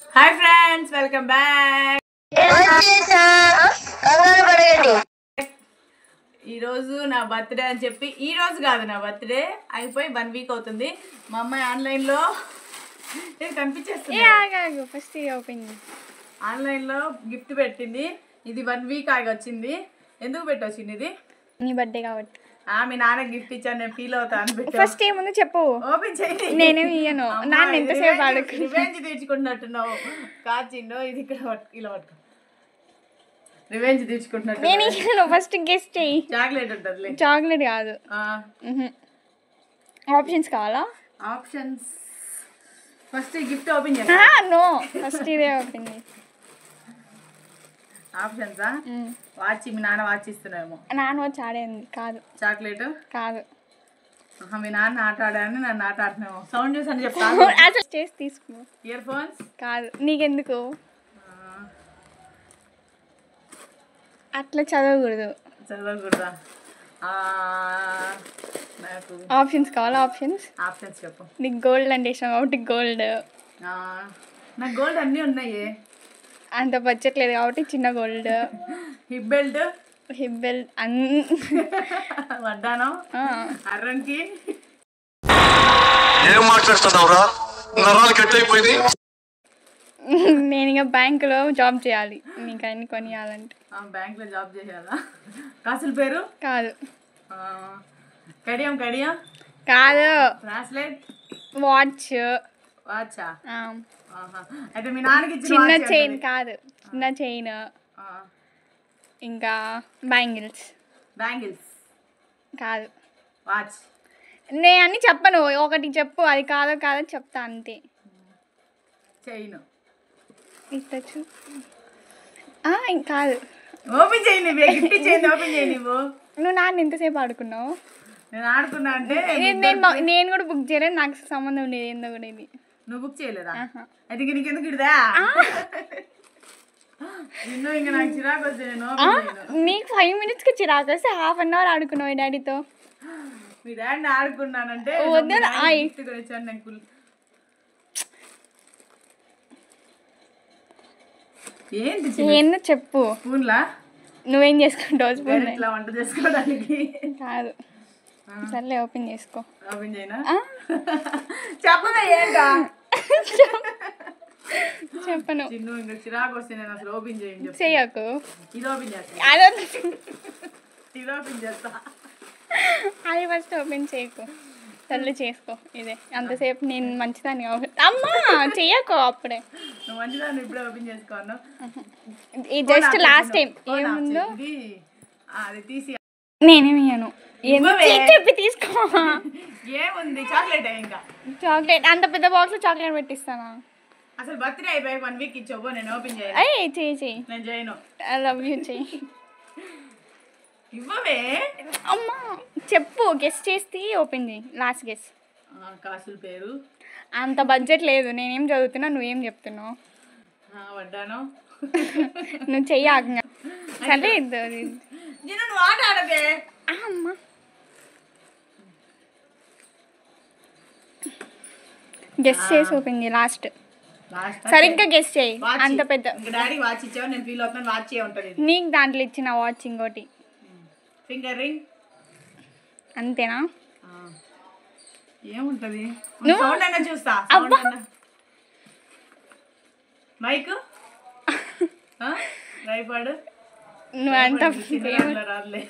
Hi friends, welcome back. ఈరోజు నా birthday అని చెప్పి, ఈరోజు కాదు నా బర్త్డే అయిపోయి 1 వీక్ అవుతుంది. మా అమ్మాయి ఆన్లైన్లో కనిపించేస్తుంది, ఆన్లైన్లో గిఫ్ట్ పెట్టింది. ఇది 1 వీక్ ఆగి వచ్చింది. ఎందుకు పెట్టొచ్చింది? ఇది నీ బర్త్డే కాబట్టి. మీ నాన్న గిఫ్ట్ ఇచ్చాను, నేను ఫీల్ అవుతాను. ఫస్ట్ ఏముంది చెప్పు. ఓపెన్ చేయి. నేనేమి ఇయ్యను. నాన్న ఎంతసేపు రివెంజ్ తీర్చుకుంటున్నట్టున్నావు. కాచిండో ఇది ఇక్కడ ఇలా పట్టుకో. రివెంజ్ తీర్చుకుంటున్నట్టు. నేను ఇయ్యను. ఫస్ట్ గెస్ట్ చెయ్యి. చాక్లెట్ ఉంటుంది. చాక్లెట్ కాదు. ఆప్షన్స్ కావాలా? ఆప్షన్స్ ఫస్ట్ గిఫ్ట్ ఓపెన్ చేస్తా. నో, ఫస్ట్ ఇదే ఓపెన్ చేయి. ఆప్షన్సా? వాచ్. మీ నాన్న వాచ్ ఇస్తున్నామో. నాన్న వచ్చి ఆడేది కాదు. చాక్లెట్ కాదు. మీ నాన్న ఆట ఆడాను, నన్ను ఆట ఆడుతున్నాము. సౌండ్ చేసి అని చెప్తాను. చేసి తీసుకో. ఇయర్ ఫోన్స్ కాదు. నీకెందుకు అట్లా చదవకూడదు. చదవకూడదా? నాకు ఆప్షన్స్ కావాలా? ఆప్షన్స్ చెప్పు. నీకు గోల్డ్ అంటే ఇష్టం కాబట్టి గోల్డ్. నాకు గోల్డ్ అన్నీ ఉన్నాయి. అంత బడ్జెట్ లేదు కాబట్టి చిన్న గోల్డ్. హిప్ బెల్ట్ వడ్డానం అర్రంకి. ఏం మాట్లాడుతున్నావురా? నరాలు కట్ అయిపోయింది. నేను ఇక బ్యాంకులో జాబ్ చేయాలి నీకు అన్ని కొనియాలంటే. బ్యాంకులో జాబ్ చేయాలా? కాసుల పేరు కాదు. కడియం కాదు. బ్రాస్లెట్ వాచా. అయితే మీ నాన్నకి చిన్న చైన్ కాదు. చిన్న చైన్. ఇంకా బ్యాంగిల్స్ కాదు. వాచ్. నేను అన్ని చెప్పను, ఒకటి చెప్పు. అది కాదో చెప్తా అంతే. చైన్ ఇస్తచ్చు. కాదు. ఓపెన్ చేయి. గిఫ్ట్ చేయండి. ఓపెన్ చేయి. నువ్వు నాన్న ఎంతసేపు ఆడుకున్నావు? నేను ఆడుకున్నా అంటే నేను కూడా బుక్ చేయలేదు. నాకు సంబంధం లేదు. ఏందో కూడా ఇది నువ్వు బుక్ చేయలేదా? అది నీకెందుకు ఇడదా? నిన్ను ఇంకా నాకు చిరాకు వస్తే నీకు 5 minutesకి చిరాకు వస్తే 1/2 hour ఆడుకున్నావు డాడీతో. మీ డాడీని ఆడుకున్నానంటే ఏందో చెప్పు. స్పూన్లా? నువ్వేం చేసుకుంటావు స్పూన్? ఇట్లా వంట చేసుకోవడానికి కాదు. సర్లే ఓపెన్ చేసుకో. ఓపెన్ చేయనా? చెప్పనా? ఏంటా చెప్పను. నువ్వు ఇంకా చిరాకు వస్తే నేను అసలు ఓపెన్ చేయండి. చెయ్యకు. ఇది ఓపెన్ చేస్తా. ఇది ఓపెన్ చేస్తా. అది ఫస్ట్ ఓపెన్ చేయకు. సర్లే చేసుకో. ఇదే అంతసేపు నేను మంచిదాన్ని అమ్మా చెయ్యకు. అప్పుడే నువ్వు మంచిదాన్ని ఇప్పుడే ఓపెన్ చేసుకోను. జస్ట్ లాస్ట్ టైం ఏముందో అది తీసి నేనేమి ఇయ్యను. చెప్పి తీసుకో. ఏముంది? చాక్లెట్. ఇంకా చాక్లెట్ అంత పెద్ద బాక్స్ లో చాక్లెట్ పెట్టిస్తానా? అసలు బర్త్డే అయిపోయి 1 వీక్ ఇచ్చావు. నేను ఓపెన్ చేయాలి. చెయ్యి. నేను చేయను. I love you. చెయ్యి. ఇవ్వవే. అమ్మా చెప్పు. గెస్ట్ చేసి ఓపెన్ చేయి. Last guess. కాసుల పేరు. అంత బడ్జెట్ లేదు. నేనేం చదువుతున్నా, నువ్వేం చెప్తున్నావు? వడ్డాను. నువ్వు చెయ్యి. సరే నువ్వు ఆట ఆడవే. అమ్మా గెస్ట్ చేసి ఓపెన్ చేయి. లాస్ట్ సరిగ్గా గెస్ట్ చేయి. అంత పెద్ద డాడీకి వాచ్ ఇచ్చావు. నేను ఫీల్ అవుతాను. వాచ్ ఉంటుంది. నీకు దాంట్లో ఇచ్చిన వాచ్ ఇంకోటి. Finger ring. అంతేనా? ఏముంటది? సౌండ్ అయినా చూస్తా. మైక్. ట్రైపాడ్. నువ్వు అంత రాదులే.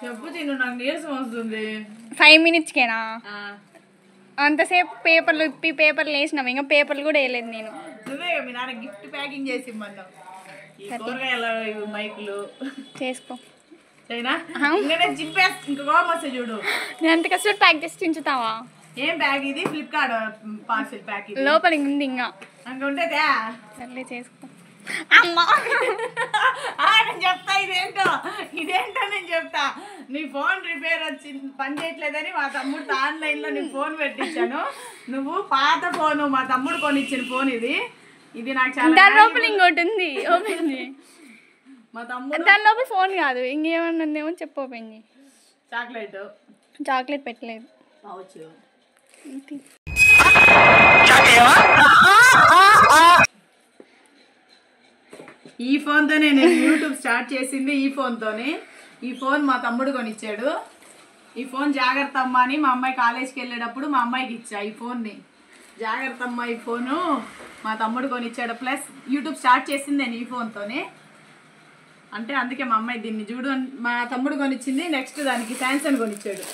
చెప్పు తిను. నాకు నీరసం వస్తుంది. 5 minutesకేనా? అంతసేపు పేపర్లు వేసినావు. ఇంకా పేపర్లు కూడా వేయలేదు నేను. నువ్వే మీ నాన్న గిఫ్ట్ ప్యాకింగ్ చేసి ఇమ్మన్నావు. ఈ కూరగాయలు మైకులు చేసుకో. చైనా ఇంకా జిప్పేస్తా. ఇంకా కోపం వస్తే చూడు. నేను అంత కష్టపడి ప్యాక్ చేసి ఉంచుతావా? ఏం బ్యాగ్ ఇది? Flipkart parcel pack. లోపల ఉంది ఇంకా. ఇంకా ఉంటుందా? సర్లే చేసుకో. అమ్మా నేను చెప్తా. ఇదేంటో నేను చెప్తా. నీ ఫోన్ రిపేర్ వచ్చి పని చేయట్లేదని మా తమ్ముడు ఆన్లైన్లో నీ ఫోన్ పెట్టించాను. నువ్వు పాత ఫోను, మా తమ్ముడు కొనిచ్చిన ఫోన్ ఇది. నాకు చాలా. దాని లోపల ఇంకోటి ఉంది. ఓపెన్ చేయి. మా తమ్ముడు దాని లోపల ఫోన్ కాదు ఇంకేమన్నా ఉందేమో చెప్పు. ఓపెన్ చేయి. చాక్లెట్ పెట్టలేదు. పౌచ్. ఫోన్తోనే నేను యూట్యూబ్ స్టార్ట్ చేసింది ఈ ఫోన్తోనే. ఈ ఫోన్ మా తమ్ముడు కొనిచ్చాడు. ఈ ఫోన్ జాగ్రత్త అమ్మ అని మా అమ్మాయి కాలేజ్కి వెళ్ళేటప్పుడు మా అమ్మాయికి ఇచ్చా ఈ ఫోన్ని. జాగ్రత్త అమ్మ ఈ ఫోను మా తమ్ముడు కొనిచ్చాడు. ప్లస్ యూట్యూబ్ స్టార్ట్ చేసింది నేను ఈ ఫోన్తోనే. అంటే అందుకే మా అమ్మాయి దీన్ని చూడు మా తమ్ముడు కొనిచ్చింది. నెక్స్ట్ దానికి శాంసంగ్ కొనిచ్చాడు.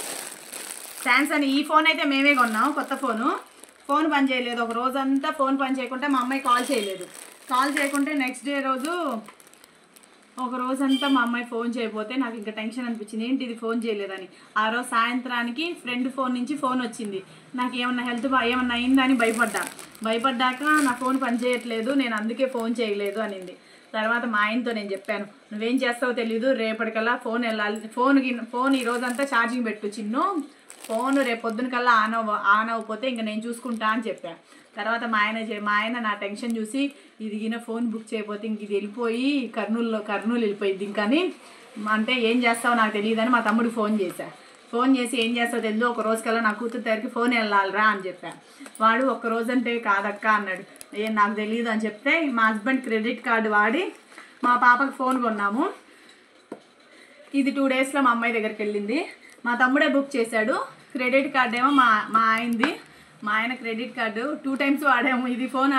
శాంసంగ్ ఈ ఫోన్ అయితే మేమే కొన్నాం, కొత్త ఫోన్ పని చేయలేదు. ఒక రోజంతా ఫోన్ పని చేయకుంటే మా అమ్మాయి కాల్ చేయలేదు. కాల్ చేయకుంటే నెక్స్ట్ డే రోజు ఒక రోజంతా మా అమ్మాయి ఫోన్ చేయకపోతే నాకు ఇంకా టెన్షన్ అనిపించింది, ఏంటి ఇది ఫోన్ చేయలేదని. ఆ రోజు సాయంత్రానికి ఫ్రెండ్ ఫోన్ నుంచి ఫోన్ వచ్చింది. నాకు ఏమన్నా హెల్త్ ఏమన్నా అయిందని భయపడ్డాక నా ఫోన్ పని చేయట్లేదు, నేను అందుకే ఫోన్ చేయలేదు అనింది. తర్వాత మా ఆయనతో నేను చెప్పాను, నువ్వేం చేస్తావో తెలీదు, రేపటికల్లా ఫోన్ వెళ్ళాలి, ఫోన్ ఈ రోజంతా ఛార్జింగ్ పెట్టు చిన్ను, ఫోన్ రేపు పొద్దున కల్లా ఆన్ అవ్వకపోతే ఇంకా నేను చూసుకుంటా అని చెప్పాను. తర్వాత మా ఆయన నా టెన్షన్ చూసి ఇదిగిన ఫోన్ బుక్ చేయకపోతే ఇంక ఇది వెళ్ళిపోయి కర్నూలు వెళ్ళిపోయింది ఇంకని, అంటే ఏం చేస్తావో నాకు తెలియదని మా తమ్ముడికి ఫోన్ చేసి ఏం చేస్తావో తెలియదు, ఒక రోజు కల్లా నా కూతురు దగ్గరికి ఫోన్ వెళ్ళాలిరా అని చెప్పాను. వాడు ఒక్క రోజు అంటే కాదక్క అన్నాడు. ఏం నాకు తెలియదు అని చెప్తే మా హస్బెండ్ క్రెడిట్ కార్డు వాడి మా పాపకి ఫోన్ కొన్నాము. ఇది 2 డేస్లో మా అమ్మాయి దగ్గరికి వెళ్ళింది. మా తమ్ముడే బుక్ చేశాడు. క్రెడిట్ కార్డు ఏమో మా ఆయనది. మా ఆయన క్రెడిట్ కార్డు 2 టైమ్స్ వాడాము. ఇది ఫోన్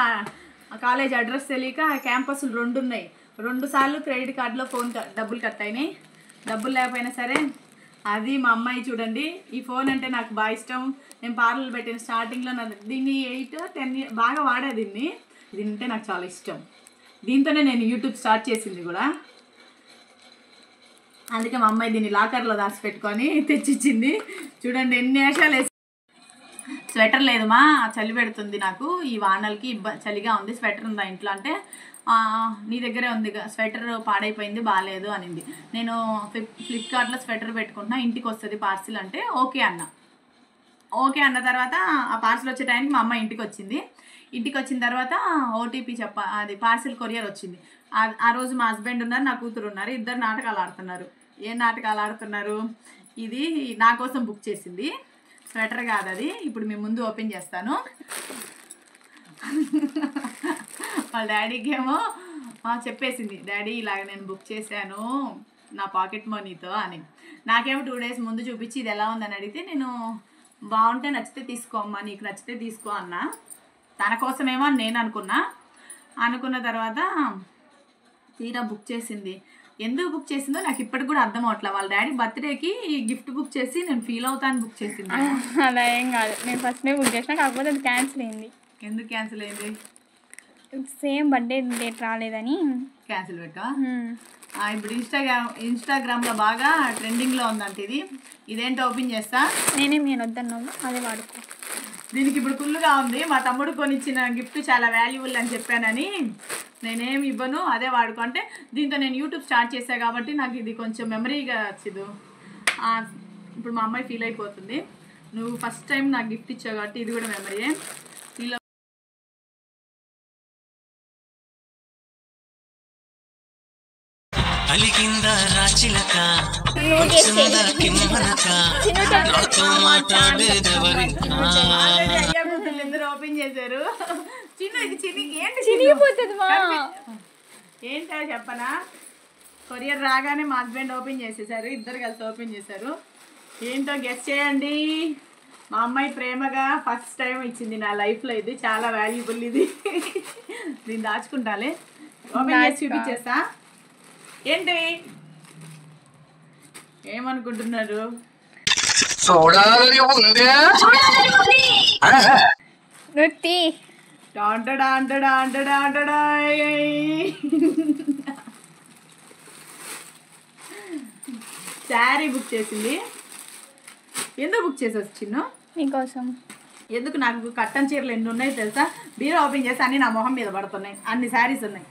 కాలేజ్ అడ్రస్ తెలియక క్యాంపస్లు 2 ఉన్నాయి, 2 సార్లు క్రెడిట్ కార్డులో ఫోన్ డబ్బులు కట్ అయినాయి. డబ్బులు లేకపోయినా సరే అది మా అమ్మాయి చూడండి. ఈ ఫోన్ అంటే నాకు బాగా ఇష్టం. నేను పార్లర్ పెట్టిన స్టార్టింగ్లో దీన్ని 8-10 బాగా వాడా దీన్ని అంటే నాకు చాలా ఇష్టం. దీంతోనే నేను యూట్యూబ్ స్టార్ట్ చేసింది కూడా. అందుకే మా అమ్మాయి దీన్ని లాకర్లో దాచిపెట్టుకొని తెచ్చిచ్చింది. చూడండి ఎన్ని వేషాలు వేసి. స్వెటర్ లేదు మా, చలి పెడుతుంది నాకు ఈ వానలకి, చలిగా ఉంది. స్వెటర్ ఉందా ఇంట్లో అంటే నీ దగ్గరే ఉంది, స్వెటర్ పాడైపోయింది బాగాలేదు అనింది. నేను ఫ్లిప్కార్ట్లో స్వెటర్ పెట్టుకుంటున్నా, ఇంటికి వస్తుంది పార్సిల్ అంటే ఓకే అన్న తర్వాత ఆ పార్సిల్ వచ్చే టైంకి మా అమ్మ ఇంటికి వచ్చింది. ఇంటికి వచ్చిన తర్వాత ఓటీపీ అది పార్సిల్ కొరియర్ వచ్చింది. ఆ రోజు మా హస్బెండ్ ఉన్నారు, నా కూతురు ఉన్నారు, ఇద్దరు నాటకాలు ఆడుతున్నారు. ఏం నాటకాలు ఆడుతున్నారు? ఇది నా కోసం బుక్ చేసింది స్వెటర్ కాదు అది. ఇప్పుడు మీ ముందు ఓపెన్ చేస్తాను. వాళ్ళ డాడీకి ఏమో చెప్పేసింది, డాడీ ఇలాగ నేను బుక్ చేశాను నా పాకెట్ మనీతో అని. నాకేమో 2 డేస్ ముందు చూపించి ఇది ఎలా ఉందని అడిగితే నేను బాగుంటే నచ్చితే తీసుకో అమ్మా, నీకు నచ్చితే తీసుకో అన్నా. తన కోసమేమో అని నేను అనుకున్న తర్వాత తీరా బుక్ చేసింది. ఎందుకు బుక్ చేసిందో నాకు ఇప్పటికి కూడా అర్థం అవట్లేదు. వాళ్ళ డాడీ బర్త్డేకి గిఫ్ట్ బుక్ చేసి నేను ఫీల్ అవుతాను బుక్ చేసింది. అలా ఏం కాదు, నేను ఫస్ట్నే బుక్ చేసిన, కాకపోతే అది క్యాన్సిల్ అయింది. ఎందుకు క్యాన్సిల్ అయింది? సేమ్ బర్త్డే డేట్ రాలేదని క్యాన్సిల్ పెట్టా. ఇప్పుడు ఇన్స్టాగ్రామ్లో బాగా ట్రెండింగ్లో ఉందంటే ఇదేంటో ఓపెన్ చేస్తా. నేను వద్దన్నాను, అదే వాడుకో. దీనికి ఇప్పుడు ఫుల్గా ఉంది. మా తమ్ముడు కొనిచ్చిన గిఫ్ట్ చాలా వాల్యుబుల్ అని చెప్పానని నేనేమి ఇవ్వను, అదే వాడుకో అంటే. దీంతో నేను యూట్యూబ్ స్టార్ట్ చేశాను కాబట్టి నాకు ఇది కొంచెం మెమరీగా వచ్చింది. ఇప్పుడు మా అమ్మాయి ఫీల్ అయిపోతుంది, నువ్వు ఫస్ట్ టైం నాకు గిఫ్ట్ ఇచ్చావు కాబట్టి ఇది కూడా మెమరీయే. అలిగిందా రాచిలక కిమ్మనక నాతో మాట్లాడేదెవరింకా. ఇద్దరు ఓపెన్ చేశారు. ఏంటో చెప్పనా, కొరియర్ రాగానే మా హస్బెండ్ ఓపెన్ చేసేసారు, ఇద్దరు కలిసి ఓపెన్ చేశారు. ఏంటో గెస్ చేయండి. మా అమ్మాయి ప్రేమగా ఫస్ట్ టైం ఇచ్చింది నా లైఫ్లో. ఇది చాలా వాల్యుబుల్. ఇది దీన్ని దాచుకుంటాలే. ఓపెన్ చేసి చూపించేస్తా. ఏంటి ఏమనుకుంటున్నారు? చూడాలని ఉందే. శారీ బుక్ చేసింది. ఎందుకు బుక్ చేసేసి చిన్ను? నీకోసం. ఎందుకు? నాకు కట్టన్ చీరలు ఎన్ని ఉన్నాయి తెలుసా? బీరో ఓపెన్ చేసి అన్ని నా మొహం మీద పడుతున్నాయి, అన్ని శారీస్ ఉన్నాయి.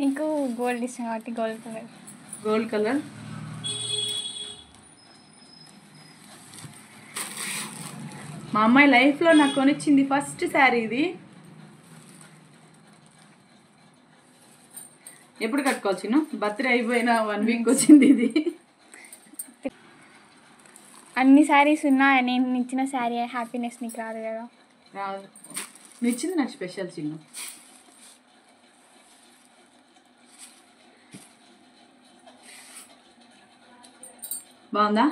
నీకు గోల్డ్ ఇష్టం కాబట్టి గోల్డ్ కలర్. మా అమ్మాయి లైఫ్లో నాకు కొనిచ్చింది ఫస్ట్ శారీ ఇది. ఎప్పుడు కట్టుకోవచ్చు? బర్త్డే అయిపోయిన 1 వీక్ వచ్చింది ఇది. అన్ని శారీస్ ఉన్నా నేను ఇచ్చిన శారీ హ్యాపీనెస్ నీకు రాదు కదా. రాదు. నువ్వు ఇచ్చింది నాకు స్పెషల్ చిన్న. బాగుందా?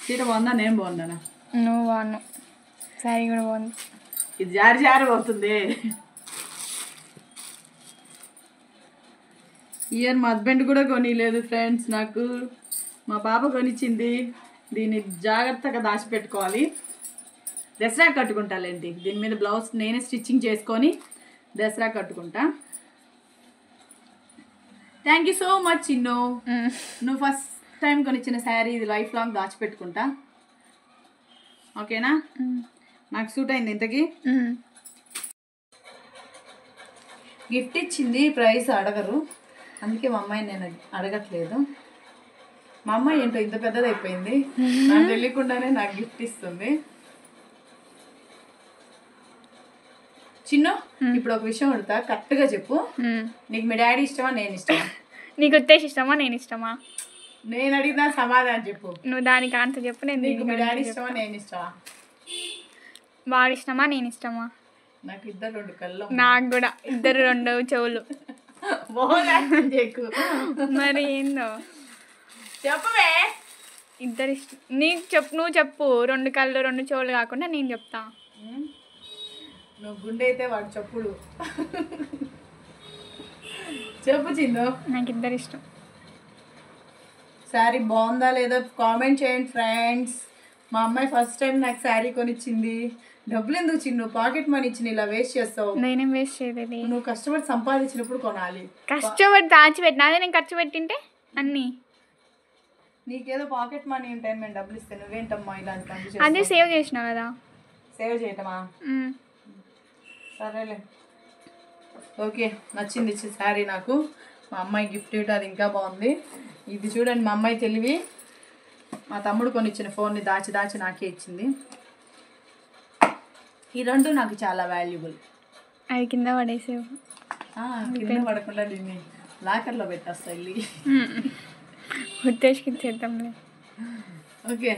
చీర బాగుందా? నేను బాగున్నానా? నువ్వు బాగున్నావు. శారీ కూడా బాగుంది. ఇది జారి జారి పోతుంది. ఇయర్ మా హస్బెండ్ కూడా కొనిలేదు ఫ్రెండ్స్, నాకు మా పాప కొనిచ్చింది. దీన్ని జాగ్రత్తగా దాచిపెట్టుకోవాలి. దసరా కట్టుకుంటాలేంటి. దీని మీద బ్లౌజ్ నేనే స్టిచ్చింగ్ చేసుకొని దసరా కట్టుకుంటా. Thank you so much Chinnu. నువ్వు ఫస్ట్ టైం కొనిచ్చిన శారీ ఇది లైఫ్ లాంగ్ దాచిపెట్టుకుంటా. ఓకేనా? నాకు సూట్ అయింది. ఇంతకీ గిఫ్ట్ ఇచ్చింది, ప్రైస్ అడగరు, అందుకే మా అమ్మాయి నేను అడగట్లేదు. మా అమ్మాయి ఏంటో ఇంత పెద్దది అయిపోయింది, నాకు తెలియకుండానే నాకు గిఫ్ట్ ఇస్తుంది. చిన్న ఇప్పుడు ఒక విషయం అడుగుతా, కరెక్ట్గా చెప్పు. నీకు మీ డాడీ ఇష్టమా నేను ఇష్టమా? నీకు ఉత్తేజ్ ఇష్టమా నేను ఇష్టమా? నేను అడిగిన సమాధానం చెప్పు. నువ్వు దానికి ఆన్సర్ చెప్పు. నేను నీకు మీ డాడీ ఇష్టమా నేను ఇష్టమా? వాడు ఇష్టమా నేను ఇష్టమా? నాకు ఇద్దరు 2 కళ్ళు. నాకు కూడా ఇద్దరు 2 చెవులు. చెప్పు మరి ఏందో చెప్పవే. ఇద్దరు ఇష్టం. నీకు చెప్పు, నువ్వు చెప్పు. 2 కళ్ళు 2 చెవులు కాకుండా నేను చెప్తా. నువ్వు గుండె అయితే వాడు చెప్పుడు. చెప్పు చిన్ను. నాకు ఇద్దరు ఇష్టం. శారీ బాగుందా లేదో కామెంట్ చేయండి ఫ్రెండ్స్. మా అమ్మాయి ఫస్ట్ టైం నాకు శారీ కొనిచ్చింది. డబ్బులు ఎందుకు చిన్ను, పాకెట్ మనీ ఇచ్చి ఇలా వేస్ట్ చేస్తావు. నేనేం వేస్ట్ చేయలేదు. నువ్వు కష్టపడి సంపాదించినప్పుడు కొనాలి. కష్టపడి దాచిపెట్టినా అదే నేను ఖర్చు పెట్టింటే అన్నీ. నీకేదో పాకెట్ మనీ ఉంటాయి, మేము డబ్బులు ఇస్తే నువ్వేంటమ్మా ఇలాంటి పని అదే సేవ్ చేసినా కదా. సేవ్ చేయటమా? సరేలే. ఓకే, నచ్చింది శారీ నాకు. మా అమ్మాయి గిఫ్ట్ ఇవ్వడం అది ఇంకా బాగుంది. ఇది చూడండి, మా అమ్మాయి తెలివి. మా తమ్ముడు కొనిచ్చిన ఫోన్ని దాచి దాచి నాకే ఇచ్చింది. ఈ 2 నాకు చాలా వాల్యుబుల్. అది కింద పడేసేవు. కింద పడకుండా దీన్ని లాకర్లో పెట్టేస్తా వెళ్ళి. ఉత్తేజ్కి చేద్దాంలే. ఓకే.